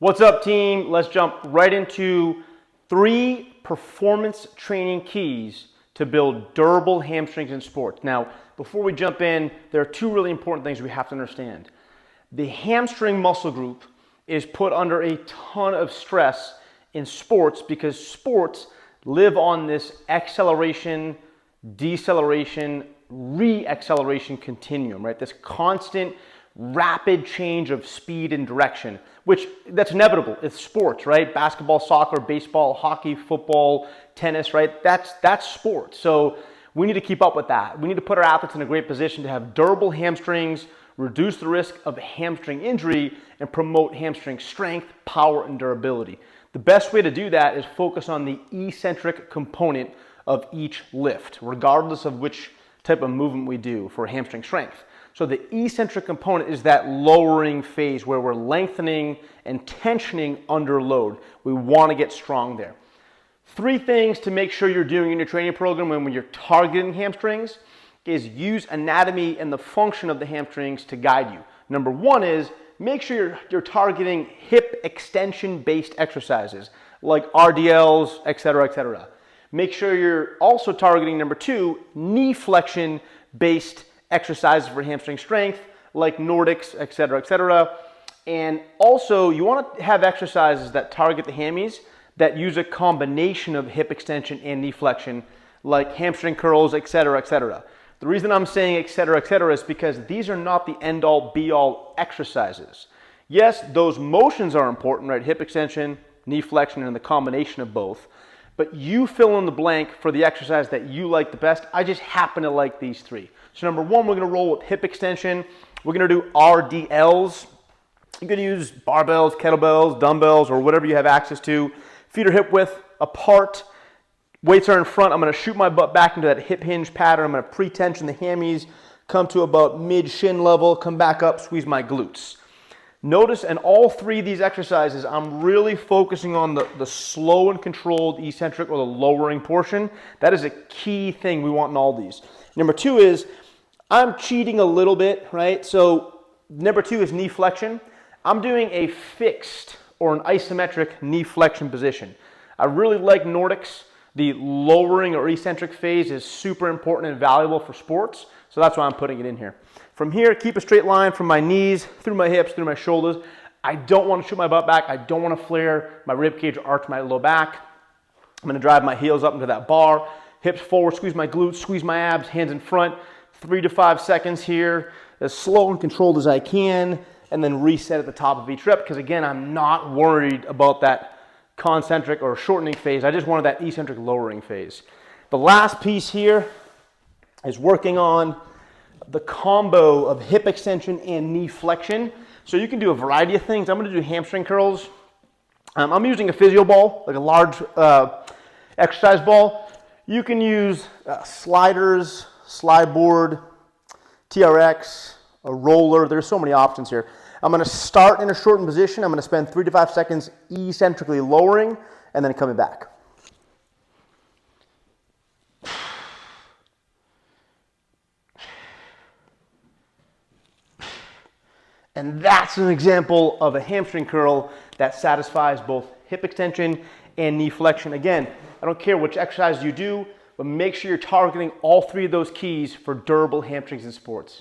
What's up, team? Let's jump right into 3 performance training keys to build durable hamstrings in sports. Now, before we jump in, there are 2 really important things we have to understand. The hamstring muscle group is put under a ton of stress in sports because sports live on this acceleration, deceleration, re-acceleration continuum, right? This constant rapid change of speed and direction, which that's inevitable. It's sports, right? Basketball, soccer, baseball, hockey, football, tennis, right? That's sports. So we need to keep up with that. We need to put our athletes in a great position to have durable hamstrings, reduce the risk of hamstring injury, and promote hamstring strength, power, and durability. The best way to do that is focus on the eccentric component of each lift, regardless of which type of movement we do for hamstring strength. So the eccentric component is that lowering phase where we're lengthening and tensioning under load. We want to get strong there. 3 things to make sure you're doing in your training program when you're targeting hamstrings is use anatomy and the function of the hamstrings to guide you. Number 1 is make sure you're targeting hip extension based exercises like Rdls, etc., etc. Make sure you're also targeting, number 2, knee flexion based exercises for hamstring strength like Nordics, etc., etc. And also you want to have exercises that target the hammies that use a combination of hip extension and knee flexion like hamstring curls, etc., etc. The reason I'm saying etc., etc. is because these are not the end-all be-all exercises. Yes, those motions are important, right? Hip extension, knee flexion, and the combination of both. But you fill in the blank for the exercise that you like the best. I just happen to like these 3. So number 1, we're going to roll with hip extension. We're going to do Rdls. You can use barbells, kettlebells, dumbbells, or whatever you have access to. Feet are hip width apart. Weights are in front. I'm going to shoot my butt back into that hip hinge pattern. I'm going to pre-tension the hammies, come to about mid-shin level, come back up, squeeze my glutes. Notice in all 3 of these exercises, I'm really focusing on the slow and controlled eccentric or the lowering portion. That is a key thing we want in all these. Number 2 is I'm cheating a little bit, right? So number 2 is knee flexion. I'm doing a fixed or an isometric knee flexion position. I really like Nordics. The lowering or eccentric phase is super important and valuable for sports. So that's why I'm putting it in here. From here, keep a straight line from my knees, through my hips, through my shoulders. I don't want to shoot my butt back. I don't want to flare my rib cage or arch my low back. I'm going to drive my heels up into that bar. Hips forward, squeeze my glutes, squeeze my abs, hands in front. 3 to 5 seconds here, as slow and controlled as I can, and then reset at the top of each rep, because again, I'm not worried about that concentric or shortening phase. I just wanted that eccentric lowering phase. The last piece here is working on the combo of hip extension and knee flexion. So you can do a variety of things. I'm going to do hamstring curls. I'm using a physio ball, like a large exercise ball. You can use sliders, slide board, TRX, a roller. There's so many options here. I'm going to start in a shortened position. I'm going to spend 3 to 5 seconds eccentrically lowering and then coming back. And that's an example of a hamstring curl that satisfies both hip extension and knee flexion. Again, I don't care which exercise you do, but make sure you're targeting all 3 of those keys for durable hamstrings in sports.